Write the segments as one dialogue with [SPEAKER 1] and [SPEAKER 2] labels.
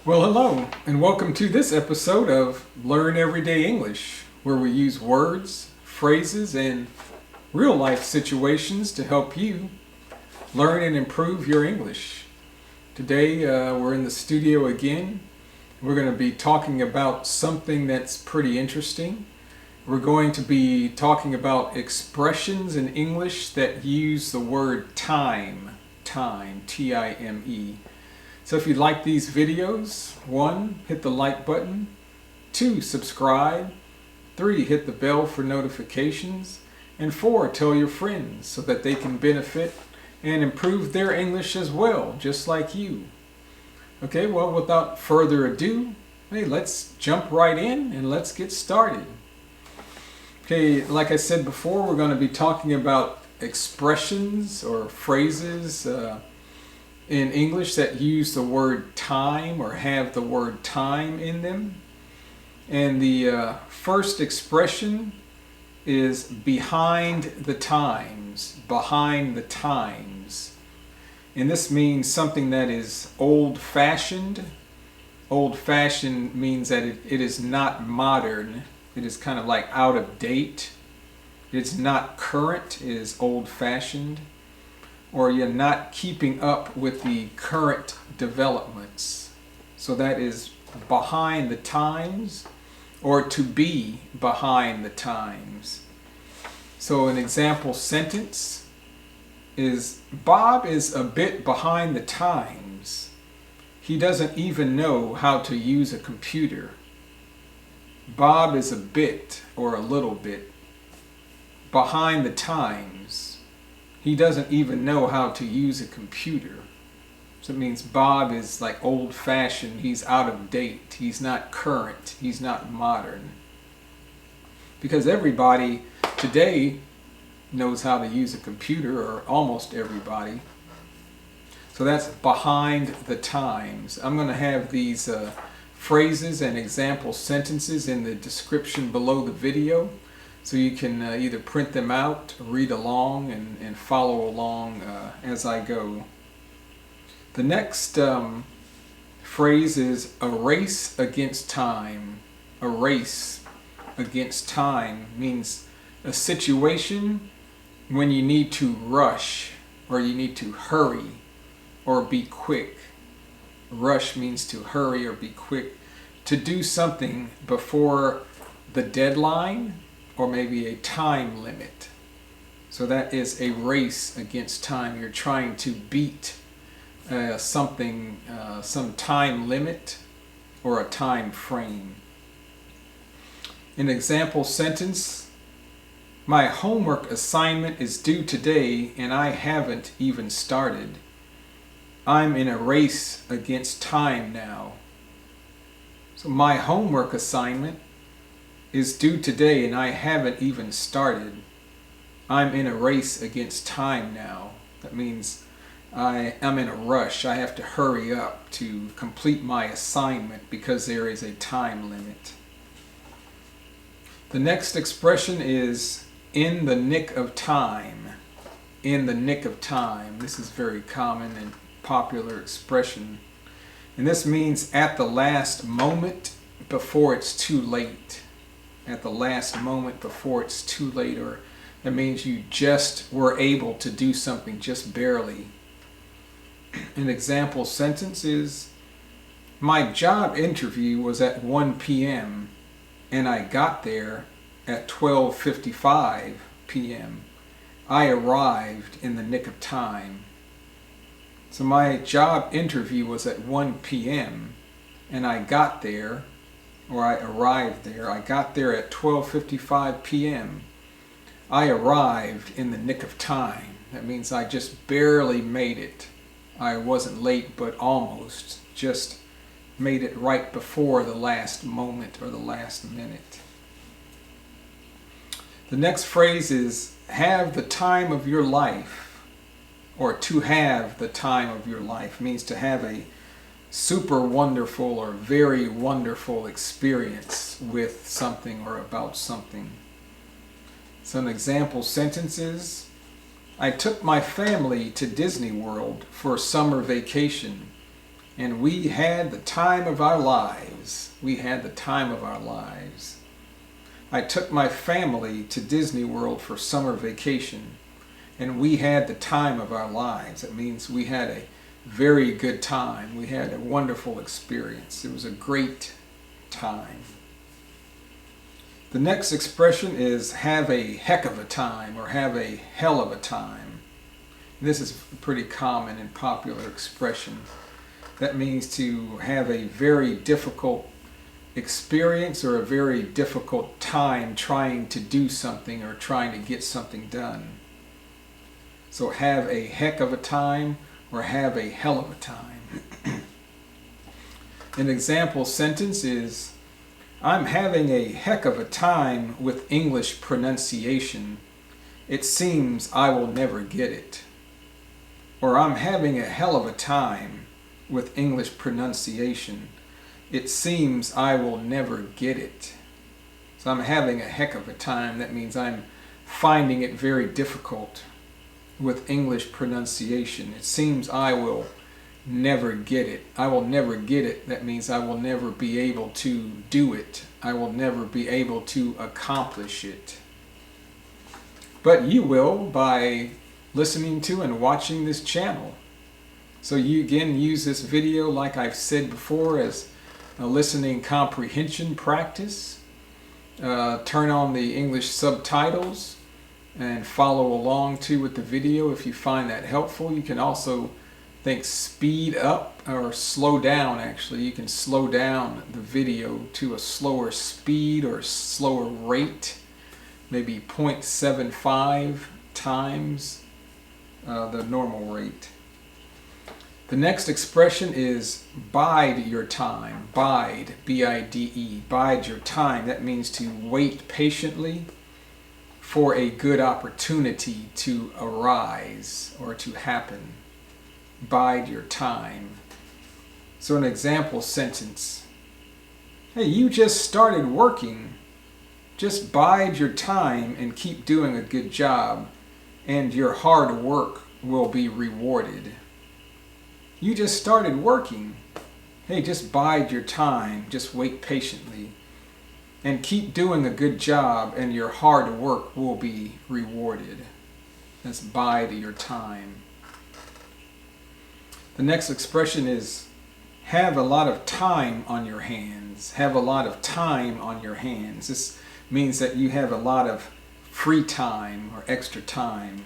[SPEAKER 1] Well, hello, and welcome to this episode of Learn Everyday English, where we use words, phrases, and real life situations to help you learn and improve your English. Today, we're in the studio again. We're going to be talking about something that's pretty interesting. We're going to be talking about expressions in English that use the word time, T-I-M-E. So if you like these videos, 1, hit the like button, 2, subscribe, 3, hit the bell for notifications, and 4, tell your friends so that they can benefit and improve their English as well, just like you. Okay, well, without further ado, hey, let's jump right in and let's get started. Okay, like I said before, we're going to be talking about expressions or phrases in English that use the word time or have the word time in them. And the first expression is behind the times, behind the times. And this means something that is old-fashioned. Old-fashioned means that it is not modern. It is kind of like out of date. It's not current, it is old-fashioned. Or you're not keeping up with the current developments. So that is behind the times, or to be behind the times. So an example sentence is, Bob is a bit behind the times. He doesn't even know how to use a computer. Bob is a bit, or a little bit, behind the times. He doesn't even know how to use a computer. So it means Bob is like old-fashioned. He's out of date. He's not current. He's not modern. Because everybody today knows how to use a computer, or almost everybody. So that's behind the times. I'm going to have these phrases and example sentences in the description below the video. So you can either print them out, read along, and follow along as I go. The next phrase is a race against time. A race against time means a situation when you need to rush, or you need to hurry, or be quick. Rush means to hurry or be quick, to do something before the deadline, or maybe a time limit. So that is a race against time. You're trying to beat something, some time limit or a time frame. An example sentence, my homework assignment is due today and I haven't even started. I'm in a race against time now. So my homework assignment is due today and I haven't even started. I'm in a race against time now. That means I'm in a rush. I have to hurry up to complete my assignment because there is a time limit. The next expression is in the nick of time. In the nick of time. This is very common and popular expression. And this means at the last moment before it's too late. At the last moment before it's too late, or that means you just were able to do something just barely. An example sentence is, my job interview was at 1 p.m. and I got there at 12:55 p.m. I arrived in the nick of time. So my job interview was at 1 p.m. and I got there, or I arrived there. I got there at 12:55 p.m. I arrived in the nick of time. That means I just barely made it. I wasn't late, but almost. Just made it right before the last moment or the last minute. The next phrase is have the time of your life, or to have the time of your life. It means to have a super wonderful or very wonderful experience with something or about something. Some example sentences, I took my family to Disney World for summer vacation. and we had the time of our lives. We had the time of our lives. I took my family to Disney World for summer vacation, and we had the time of our lives. It means we had a very good time. We had a wonderful experience. It was a great time. The next expression is have a heck of a time or have a hell of a time. This is a pretty common and popular expression. That means to have a very difficult experience or a very difficult time trying to do something or trying to get something done. So have a heck of a time or have a hell of a time. An example sentence is, I'm having a heck of a time with English pronunciation. It seems I will never get it. Or I'm having a hell of a time with English pronunciation. It seems I will never get it. So I'm having a heck of a time. That means I'm finding it very difficult with English pronunciation. It seems I will never get it. I will never get it. That means I will never be able to do it. I will never be able to accomplish it. But you will by listening to and watching this channel. So you again use this video, like I've said before, as a listening comprehension practice. Turn on the English subtitles and follow along too with the video if you find that helpful. You can also speed up or slow down. Actually, you can slow down the video to a slower speed or slower rate, maybe 0.75 times the normal rate. The next expression is bide your time. Bide, B-I-D-E, bide your time. That means to wait patiently for a good opportunity to arise or to happen. Bide your time. So an example sentence. Hey, you just started working. Just bide your time and keep doing a good job, and your hard work will be rewarded. You just started working. Hey, just bide your time. Just wait patiently and keep doing a good job, and your hard work will be rewarded. That's bide your time. The next expression is have a lot of time on your hands. Have a lot of time on your hands. This means that you have a lot of free time or extra time,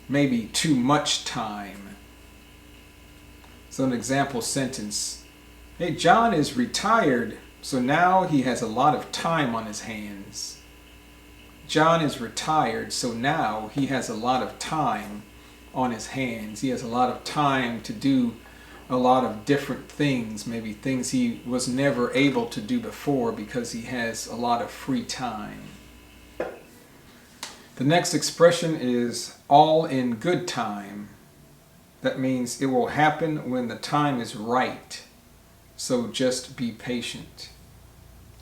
[SPEAKER 1] maybe too much time. So an example sentence, hey, John is retired, so now he has a lot of time on his hands. John is retired, so now he has a lot of time on his hands. He has a lot of time to do a lot of different things, maybe things he was never able to do before because he has a lot of free time. The next expression is all in good time. That means it will happen when the time is right. So just be patient.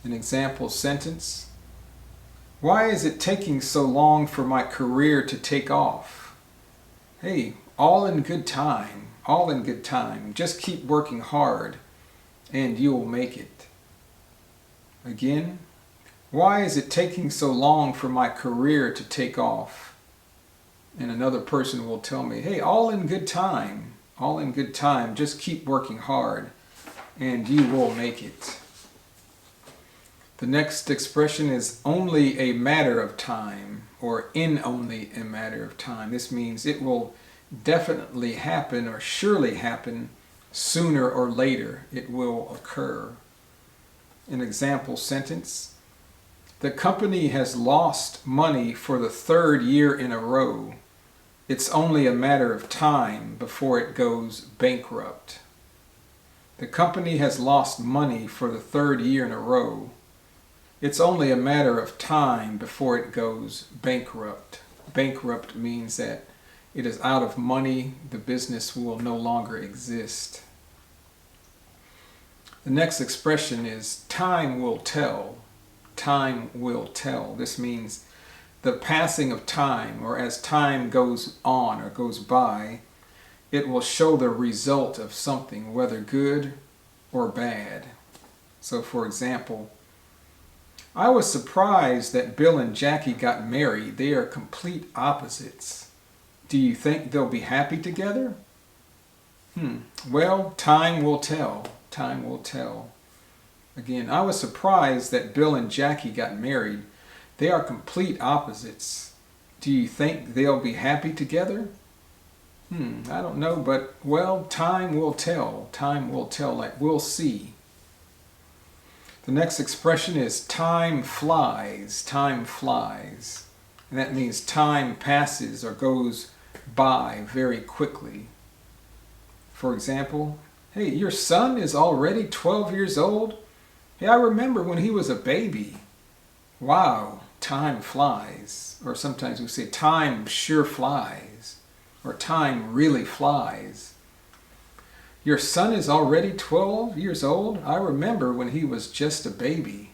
[SPEAKER 1] An example sentence. Why is it taking so long for my career to take off? Hey, all in good time. All in good time. Just keep working hard and you'll make it. Again, why is it taking so long for my career to take off? And another person will tell me, hey, all in good time. All in good time. Just keep working hard and you will make it. The next expression is only a matter of time, or in only a matter of time. This means it will definitely happen or surely happen sooner or later. It will occur. An example sentence. The company has lost money for the third year in a row. It's only a matter of time before it goes bankrupt. The company has lost money for the third year in a row. It's only a matter of time before it goes bankrupt. Bankrupt means that it is out of money. The business will no longer exist. The next expression is time will tell. Time will tell. This means the passing of time, or as time goes on or goes by, it will show the result of something, whether good or bad. So for example, I was surprised that Bill and Jackie got married. They are complete opposites. Do you think they'll be happy together? Well, time will tell. Time will tell. Again, I was surprised that Bill and Jackie got married. They are complete opposites. Do you think they'll be happy together? I don't know, but, well, time will tell. Time will tell, like we'll see. The next expression is time flies. Time flies. And that means time passes or goes by very quickly. For example, hey, your son is already 12 years old? Hey, I remember when he was a baby. Wow, time flies. Or sometimes we say time sure flies. Or time really flies. Your son is already 12 years old? I remember when he was just a baby.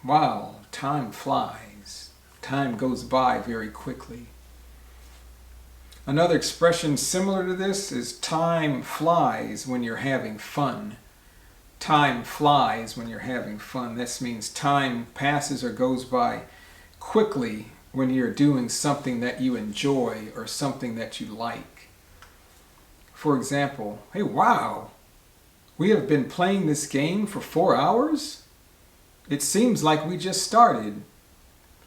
[SPEAKER 1] Wow, time flies. Time goes by very quickly. Another expression similar to this is time flies when you're having fun. Time flies when you're having fun. This means time passes or goes by quickly when you're doing something that you enjoy or something that you like. For example, hey, wow, we have been playing this game for 4 hours? It seems like we just started.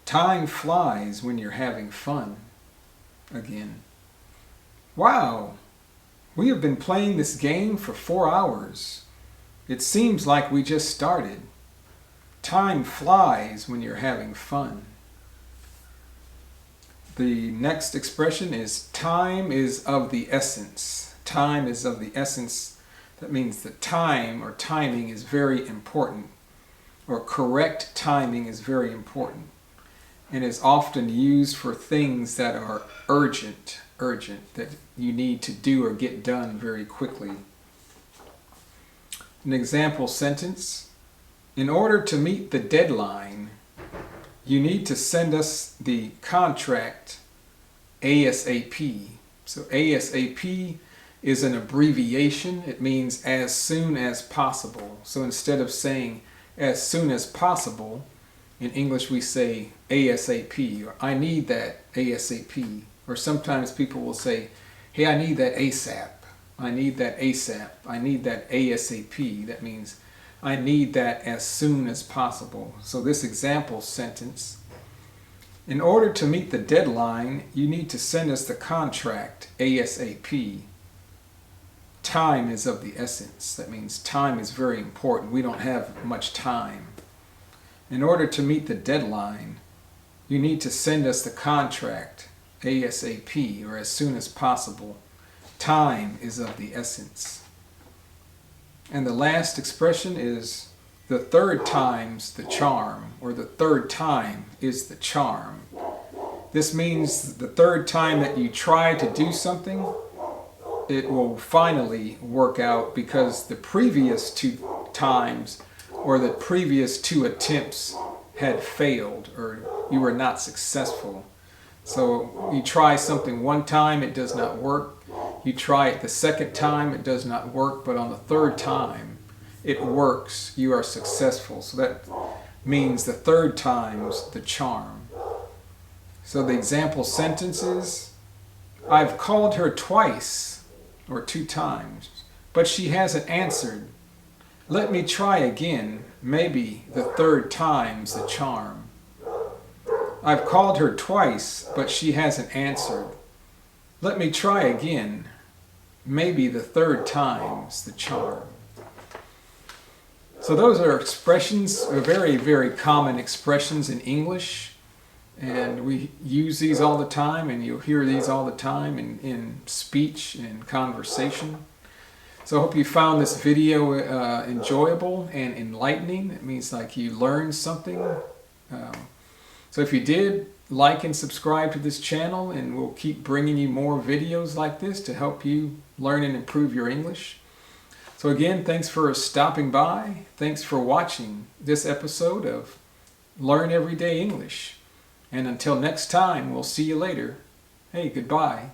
[SPEAKER 1] Time flies when you're having fun. Again. Wow, we have been playing this game for 4 hours. It seems like we just started. Time flies when you're having fun. The next expression is time is of the essence. Time is of the essence. That means that time or timing is very important, or correct timing is very important, and is often used for things that are urgent, that you need to do or get done very quickly. An example sentence: in order to meet the deadline, you need to send us the contract ASAP. So ASAP is an abbreviation. It means as soon as possible. So instead of saying as soon as possible, in English we say ASAP, or I need that ASAP. Or sometimes people will say, hey, I need that ASAP. I need that ASAP. I need that ASAP. That means I need that as soon as possible. So this example sentence: in order to meet the deadline, you need to send us the contract ASAP. Time is of the essence. That means time is very important. We don't have much time. In order to meet the deadline, you need to send us the contract ASAP, or as soon as possible. Time is of the essence. And the last expression is the third time's the charm, or the third time is the charm. This means the third time that you try to do something, it will finally work out, because the previous 2 times or the previous 2 attempts had failed, or you were not successful. So you try something one time, it does not work. You try it the second time, it does not work, but on the third time it works, you are successful. So that means the third time's the charm. So the example sentence is, I've called her twice, or 2 times, but she hasn't answered. Let me try again, maybe the third time's the charm. I've called her twice, but she hasn't answered. Let me try again, maybe the third time's the charm. So those are expressions, very, very common expressions in English. And we use these all the time, and you'll hear these all the time in speech and conversation. So I hope you found this video enjoyable and enlightening. It means like you learned something. So if you did, like and subscribe to this channel, and we'll keep bringing you more videos like this to help you learn and improve your English. So again, thanks for stopping by. Thanks for watching this episode of Learn Everyday English. And until next time, we'll see you later. Hey, goodbye.